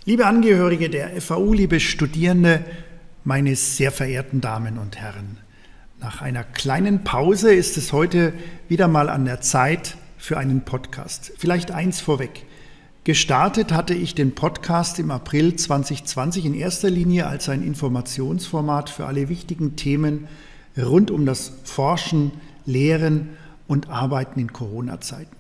Liebe Angehörige der FAU, liebe Studierende, meine sehr verehrten Damen und Herren, nach einer kleinen Pause ist es heute wieder mal an der Zeit für einen Podcast. Vielleicht eins vorweg. Gestartet hatte ich den Podcast im April 2020 in erster Linie als ein Informationsformat für alle wichtigen Themen rund um das Forschen, Lehren und Arbeiten in Corona-Zeiten.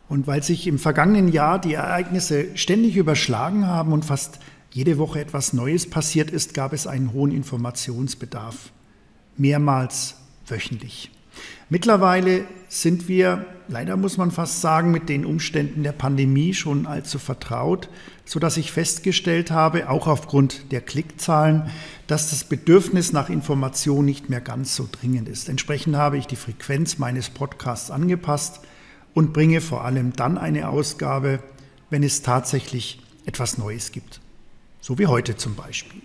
Und weil sich im vergangenen Jahr die Ereignisse ständig überschlagen haben und fast jede Woche etwas Neues passiert ist, gab es einen hohen Informationsbedarf. Mehrmals wöchentlich. Mittlerweile sind wir, leider muss man fast sagen, mit den Umständen der Pandemie schon allzu vertraut, sodass ich festgestellt habe, auch aufgrund der Klickzahlen, dass das Bedürfnis nach Information nicht mehr ganz so dringend ist. Entsprechend habe ich die Frequenz meines Podcasts angepasst und bringe vor allem dann eine Ausgabe, wenn es tatsächlich etwas Neues gibt. So wie heute zum Beispiel.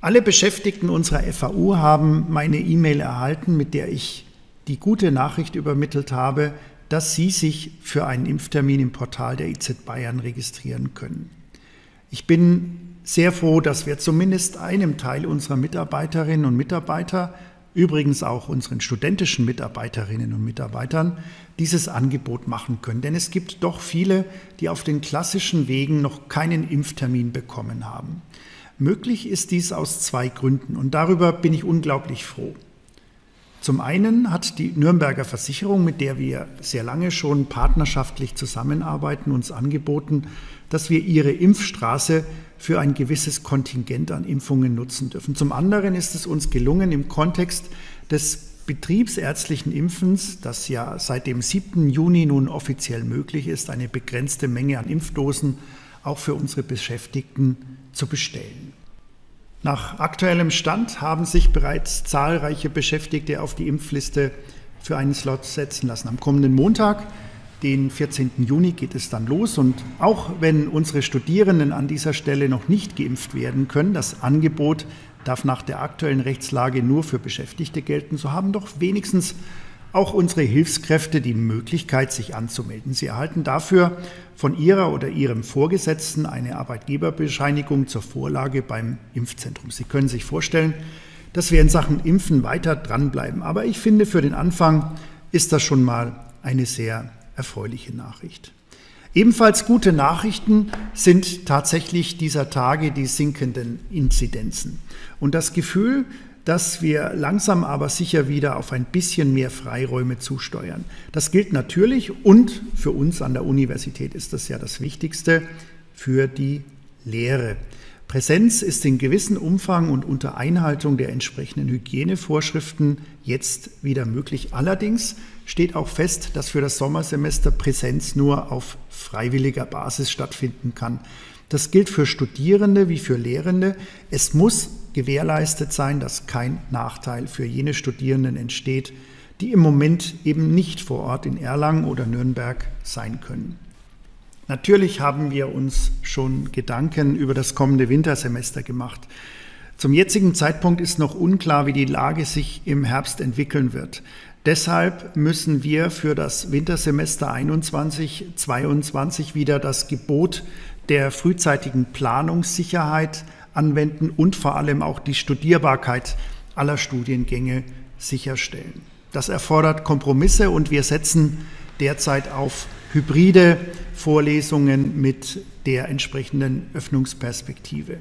Alle Beschäftigten unserer FAU haben meine E-Mail erhalten, mit der ich die gute Nachricht übermittelt habe, dass sie sich für einen Impftermin im Portal der IZ Bayern registrieren können. Ich bin sehr froh, dass wir zumindest einem Teil unserer Mitarbeiterinnen und Mitarbeiter, übrigens auch unseren studentischen Mitarbeiterinnen und Mitarbeitern, dieses Angebot machen können. Denn es gibt doch viele, die auf den klassischen Wegen noch keinen Impftermin bekommen haben. Möglich ist dies aus zwei Gründen und darüber bin ich unglaublich froh. Zum einen hat die Nürnberger Versicherung, mit der wir sehr lange schon partnerschaftlich zusammenarbeiten, uns angeboten, dass wir ihre Impfstraße für ein gewisses Kontingent an Impfungen nutzen dürfen. Zum anderen ist es uns gelungen, im Kontext des betriebsärztlichen Impfens, das ja seit dem 7. Juni nun offiziell möglich ist, eine begrenzte Menge an Impfdosen auch für unsere Beschäftigten zu bestellen. Nach aktuellem Stand haben sich bereits zahlreiche Beschäftigte auf die Impfliste für einen Slot setzen lassen. Am kommenden Montag, den 14. Juni, geht es dann los. Und auch wenn unsere Studierenden an dieser Stelle noch nicht geimpft werden können, das Angebot darf nach der aktuellen Rechtslage nur für Beschäftigte gelten, so haben doch wenigstens auch unsere Hilfskräfte die Möglichkeit, sich anzumelden. Sie erhalten dafür von ihrer oder ihrem Vorgesetzten eine Arbeitgeberbescheinigung zur Vorlage beim Impfzentrum. Sie können sich vorstellen, dass wir in Sachen Impfen weiter dranbleiben. Aber ich finde, für den Anfang ist das schon mal eine sehr erfreuliche Nachricht. Ebenfalls gute Nachrichten sind tatsächlich dieser Tage die sinkenden Inzidenzen. Und das Gefühl, dass wir langsam aber sicher wieder auf ein bisschen mehr Freiräume zusteuern. Das gilt natürlich und für uns an der Universität ist das ja das Wichtigste, für die Lehre. Präsenz ist in gewissem Umfang und unter Einhaltung der entsprechenden Hygienevorschriften jetzt wieder möglich. Allerdings steht auch fest, dass für das Sommersemester Präsenz nur auf freiwilliger Basis stattfinden kann. Das gilt für Studierende wie für Lehrende. Es muss gewährleistet sein, dass kein Nachteil für jene Studierenden entsteht, die im Moment eben nicht vor Ort in Erlangen oder Nürnberg sein können. Natürlich haben wir uns schon Gedanken über das kommende Wintersemester gemacht. Zum jetzigen Zeitpunkt ist noch unklar, wie die Lage sich im Herbst entwickeln wird. Deshalb müssen wir für das Wintersemester 21/22 wieder das Gebot der frühzeitigen Planungssicherheit anwenden und vor allem auch die Studierbarkeit aller Studiengänge sicherstellen. Das erfordert Kompromisse und wir setzen derzeit auf hybride Vorlesungen mit der entsprechenden Öffnungsperspektive.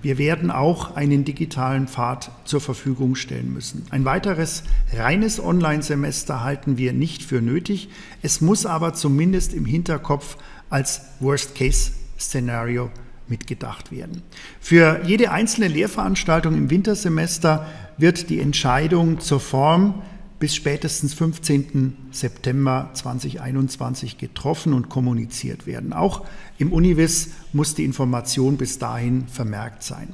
Wir werden auch einen digitalen Pfad zur Verfügung stellen müssen. Ein weiteres reines Online-Semester halten wir nicht für nötig. Es muss aber zumindest im Hinterkopf als Worst-Case-Szenario mitgedacht werden. Für jede einzelne Lehrveranstaltung im Wintersemester wird die Entscheidung zur Form bis spätestens 15. September 2021 getroffen und kommuniziert werden. Auch im Univis muss die Information bis dahin vermerkt sein.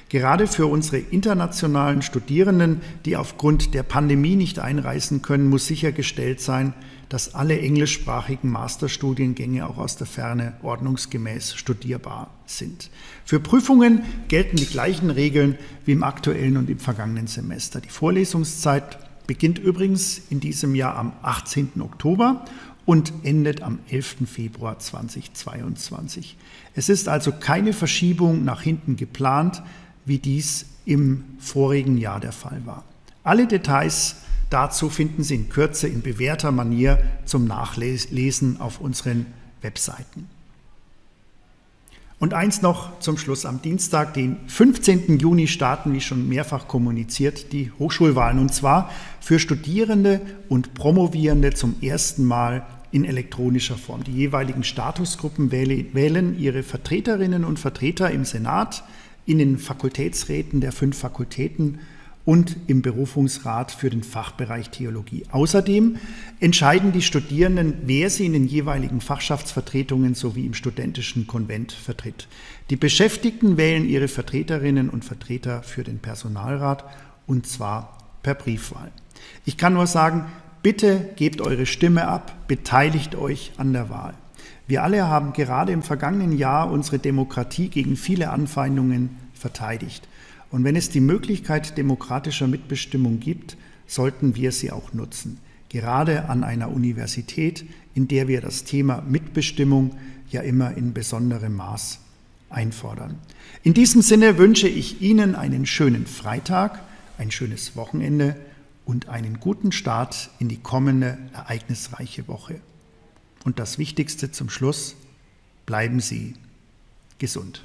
Gerade für unsere internationalen Studierenden, die aufgrund der Pandemie nicht einreisen können, muss sichergestellt sein, dass alle englischsprachigen Masterstudiengänge auch aus der Ferne ordnungsgemäß studierbar sind. Für Prüfungen gelten die gleichen Regeln wie im aktuellen und im vergangenen Semester. Die Vorlesungszeit beginnt übrigens in diesem Jahr am 18. Oktober und endet am 11. Februar 2022. Es ist also keine Verschiebung nach hinten geplant, wie dies im vorigen Jahr der Fall war. Alle Details dazu finden Sie in Kürze in bewährter Manier zum Nachlesen auf unseren Webseiten. Und eins noch zum Schluss. Am Dienstag, den 15. Juni, starten, wie schon mehrfach kommuniziert, die Hochschulwahlen. Und zwar für Studierende und Promovierende zum ersten Mal in elektronischer Form. Die jeweiligen Statusgruppen wählen ihre Vertreterinnen und Vertreter im Senat, in den Fakultätsräten der 5 Fakultäten und im Berufungsrat für den Fachbereich Theologie. Außerdem entscheiden die Studierenden, wer sie in den jeweiligen Fachschaftsvertretungen sowie im studentischen Konvent vertritt. Die Beschäftigten wählen ihre Vertreterinnen und Vertreter für den Personalrat, und zwar per Briefwahl. Ich kann nur sagen, bitte gebt eure Stimme ab, beteiligt euch an der Wahl. Wir alle haben gerade im vergangenen Jahr unsere Demokratie gegen viele Anfeindungen verteidigt. Und wenn es die Möglichkeit demokratischer Mitbestimmung gibt, sollten wir sie auch nutzen. Gerade an einer Universität, in der wir das Thema Mitbestimmung ja immer in besonderem Maß einfordern. In diesem Sinne wünsche ich Ihnen einen schönen Freitag, ein schönes Wochenende und einen guten Start in die kommende ereignisreiche Woche. Und das Wichtigste zum Schluss: bleiben Sie gesund.